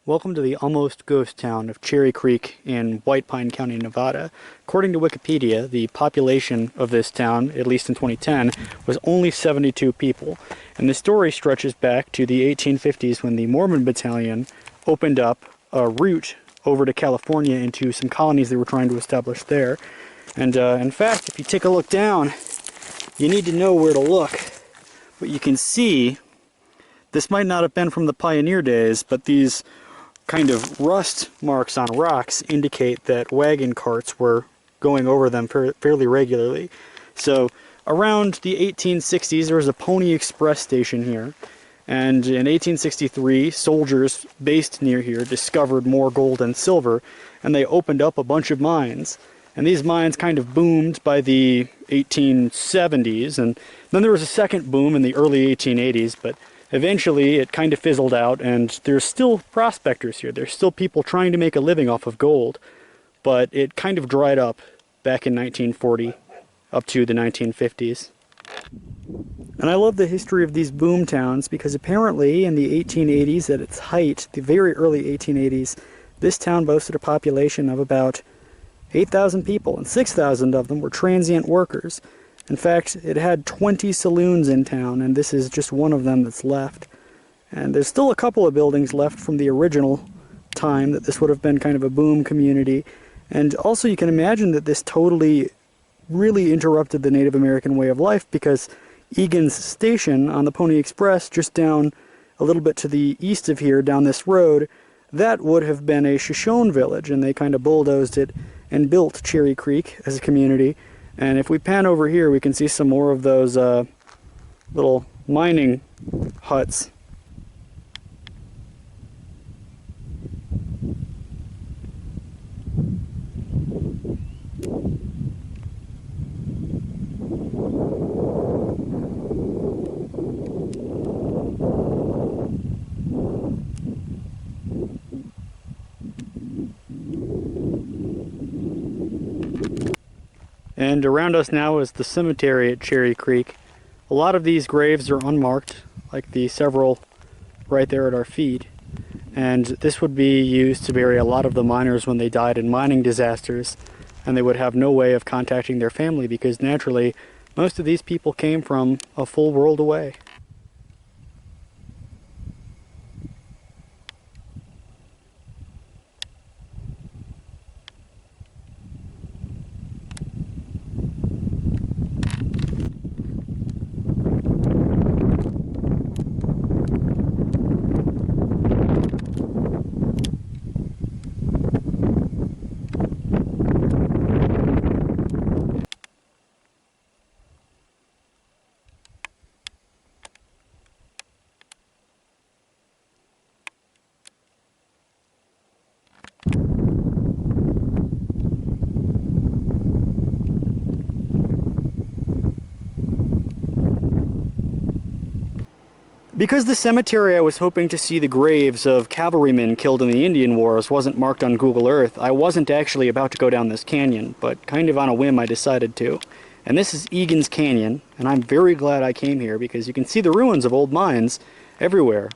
Welcome to the almost ghost town of Cherry Creek in White Pine County, Nevada. According to Wikipedia, the population of this town, at least in 2010, was only 72 people. And the story stretches back to the 1850s when the Mormon Battalion opened up a route over to California into some colonies they were trying to establish there. And in fact, if you take a look down, you need to know where to look. But you can see, this might not have been from the pioneer days, but these kind of rust marks on rocks indicate that wagon carts were going over them fairly regularly. So around the 1860s there was a Pony Express station here, and in 1863 soldiers based near here discovered more gold and silver, and they opened up a bunch of mines. And these mines kind of boomed by the 1870s, and then there was a second boom in the early 1880s, but eventually it kind of fizzled out, and there's still prospectors here. There's still people trying to make a living off of gold, but it kind of dried up back in 1940 up to the 1950s. And I love the history of these boom towns because apparently in the 1880s, at its height, the very early 1880s, this town boasted a population of about 8,000 people, and 6,000 of them were transient workers. In fact, it had 20 saloons in town, and this is just one of them that's left. And there's still a couple of buildings left from the original time that this would have been kind of a boom community. And also you can imagine that this totally really interrupted the Native American way of life, because Egan's station on the Pony Express just down a little bit to the east of here, down this road, that would have been a Shoshone village, and they kind of bulldozed it and built Cherry Creek as a community. And if we pan over here, we can see some more of those little mining huts. And around us now is the cemetery at Cherry Creek. A lot of these graves are unmarked, like the several right there at our feet. And this would be used to bury a lot of the miners when they died in mining disasters, and they would have no way of contacting their family because naturally most of these people came from a full world away. Because the cemetery I was hoping to see the graves of cavalrymen killed in the Indian Wars wasn't marked on Google Earth, I wasn't actually about to go down this canyon, but kind of on a whim I decided to. And this is Eagan Canyon, and I'm very glad I came here because you can see the ruins of old mines everywhere.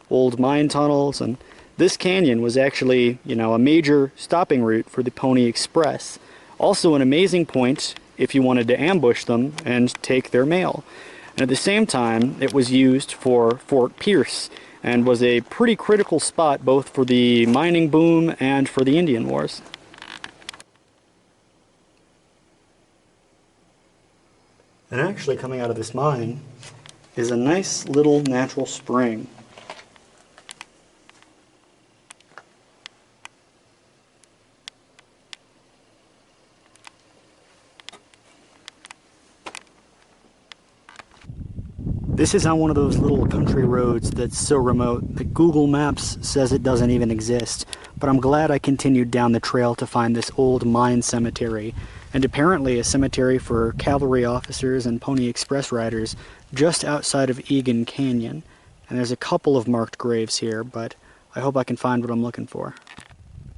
Old mine tunnels, and this canyon was actually, a major stopping route for the Pony Express. Also an amazing point if you wanted to ambush them and take their mail. And at the same time, it was used for Fort Pierce and was a pretty critical spot both for the mining boom and for the Indian Wars. And actually coming out of this mine is a nice little natural spring. This is on one of those little country roads that's so remote that Google Maps says it doesn't even exist, but I'm glad I continued down the trail to find this old mine cemetery, and apparently a cemetery for cavalry officers and Pony Express riders just outside of Eagan Canyon. And there's a couple of marked graves here, but I hope I can find what I'm looking for.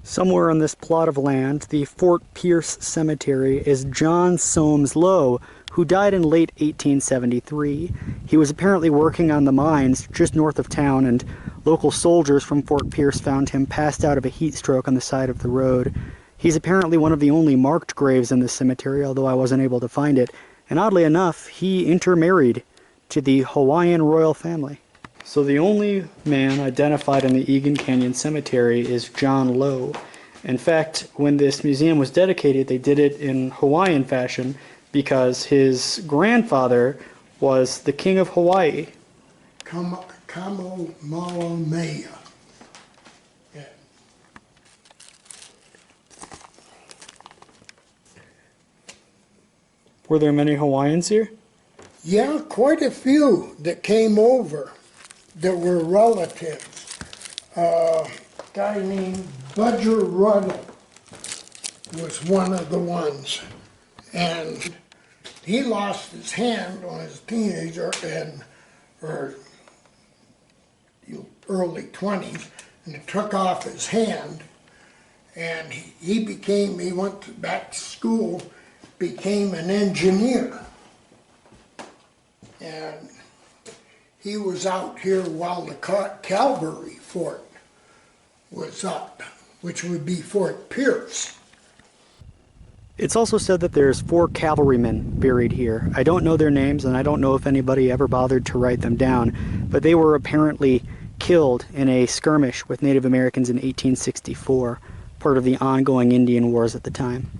Somewhere on this plot of land, the Fort Pierce Cemetery, is John Soames Lowe, who died in late 1873. He was apparently working on the mines just north of town, and local soldiers from Fort Pierce found him passed out of a heat stroke on the side of the road. He's apparently one of the only marked graves in this cemetery, although I wasn't able to find it. And oddly enough, he intermarried to the Hawaiian royal family. So the only man identified in the Eagan Canyon Cemetery is John Lowe. In fact, when this museum was dedicated, they did it in Hawaiian fashion because his grandfather was the king of Hawaii. Kamehameha. Yeah. Were there many Hawaiians here? Yeah, quite a few that came over that were relatives. A guy named Budger Ruddle was one of the ones. And he lost his hand when he was a teenager or early 20s, and it took off his hand. And he went back to school, became an engineer. And he was out here while the cavalry fort was up, which would be Fort Pierce. It's also said that there's 4 cavalrymen buried here. I don't know their names, and I don't know if anybody ever bothered to write them down, but they were apparently killed in a skirmish with Native Americans in 1864, part of the ongoing Indian Wars at the time.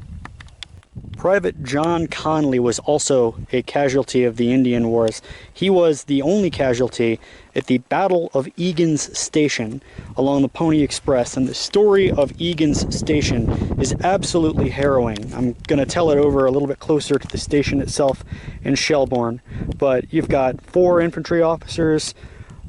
Private John Conley was also a casualty of the Indian Wars. He was the only casualty at the Battle of Egans Station along the Pony Express, and the story of Egans Station is absolutely harrowing. I'm going to tell it over a little bit closer to the station itself in Shelbourne, but you've got 4 infantry officers,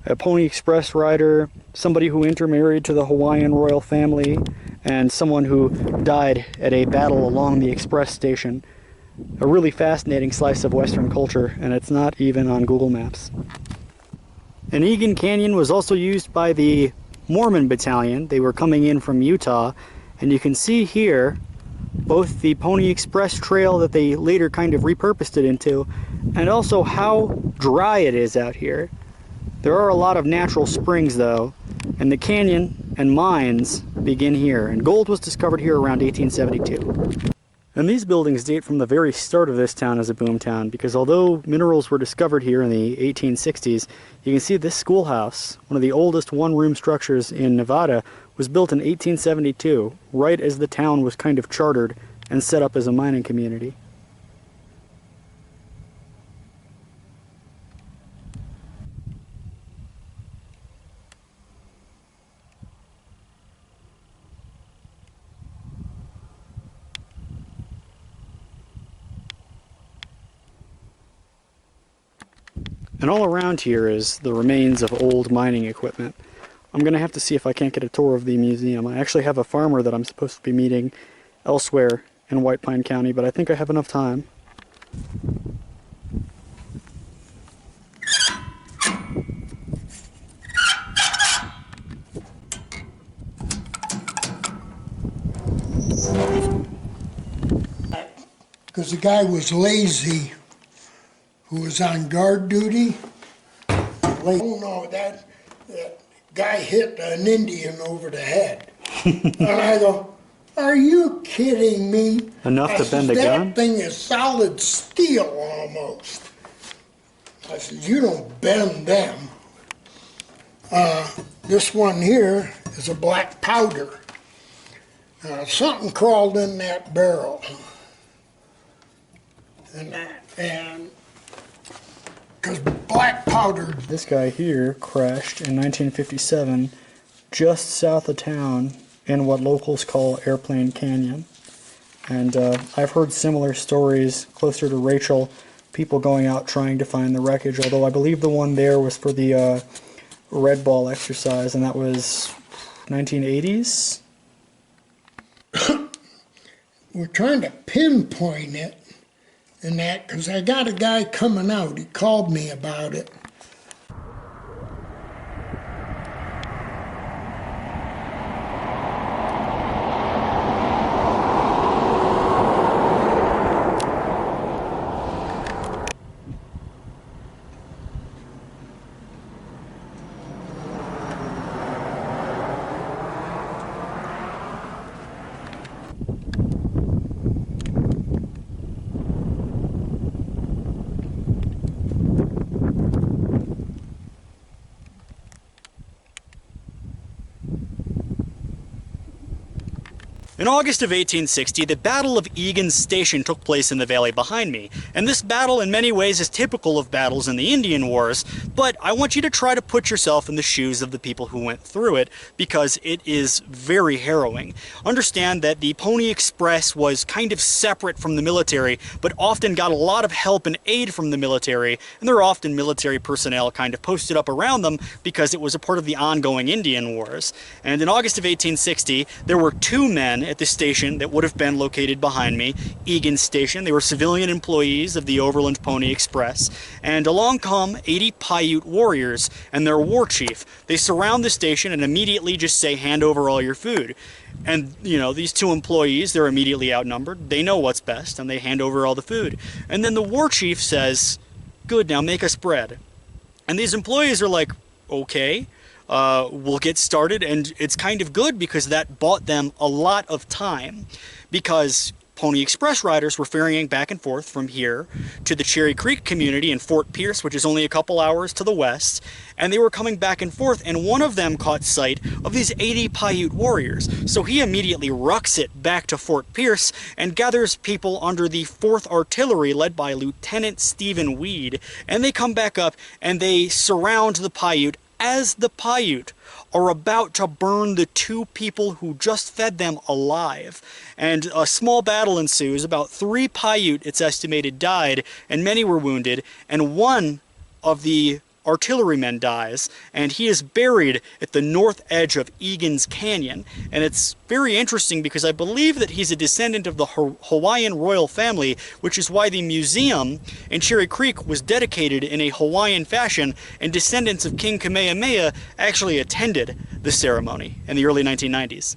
a Pony Express rider, somebody who intermarried to the Hawaiian royal family, and someone who died at a battle along the express station. A really fascinating slice of Western culture, and it's not even on Google Maps. And Eagan Canyon was also used by the Mormon Battalion. They were coming in from Utah, and you can see here both the Pony Express trail that they later kind of repurposed it into, and also how dry it is out here. There are a lot of natural springs though, and the canyon and mines begin here, and gold was discovered here around 1872. And these buildings date from the very start of this town as a boomtown, because although minerals were discovered here in the 1860s, you can see this schoolhouse, one of the oldest one-room structures in Nevada, was built in 1872, right as the town was kind of chartered and set up as a mining community. And all around here is the remains of old mining equipment. I'm going to have to see if I can't get a tour of the museum. I actually have a farmer that I'm supposed to be meeting elsewhere in White Pine County, but I think I have enough time. Because the guy was lazy, who was on guard duty. Oh no, that guy hit an Indian over the head. And I go, are you kidding me? Enough to bend a gun? That thing is solid steel almost. I said, you don't bend them. This one here is a black powder. Something crawled in that barrel. And because black powder. This guy here crashed in 1957 just south of town in what locals call Airplane Canyon. And I've heard similar stories closer to Rachel, people going out trying to find the wreckage, although I believe the one there was for the Red Ball exercise, and that was 1980s? We're trying to pinpoint it. And that, because I got a guy coming out, he called me about it. In August of 1860, the Battle of Egan's Station took place in the valley behind me, and this battle in many ways is typical of battles in the Indian Wars, but I want you to try to put yourself in the shoes of the people who went through it, because it is very harrowing. Understand that the Pony Express was kind of separate from the military, but often got a lot of help and aid from the military, and there were often military personnel kind of posted up around them because it was a part of the ongoing Indian Wars. And in August of 1860, there were 2 men at the station that would have been located behind me, Eagan Station. They were civilian employees of the Overland Pony Express, and along come 80 Paiute warriors and their war chief. They surround the station and immediately just say, hand over all your food. And, you know, these 2 employees, they're immediately outnumbered. They know what's best, and they hand over all the food. And then the war chief says, good, now make us bread. And these employees are like, okay. We'll get started, and it's kind of good because that bought them a lot of time, because Pony Express riders were ferrying back and forth from here to the Cherry Creek community in Fort Pierce, which is only a couple hours to the west, and they were coming back and forth, and one of them caught sight of these 80 Paiute warriors. So he immediately rucks it back to Fort Pierce and gathers people under the 4th Artillery led by Lieutenant Stephen Weed, and they come back up and they surround the Paiute as the Paiute are about to burn the 2 people who just fed them alive. And a small battle ensues. About 3 Paiute, it's estimated, died, and many were wounded, and one of the artillerymen dies, and he is buried at the north edge of Eagan Canyon. And it's very interesting because I believe that he's a descendant of the Hawaiian royal family, which is why the museum in Cherry Creek was dedicated in a Hawaiian fashion, and descendants of King Kamehameha actually attended the ceremony in the early 1990s.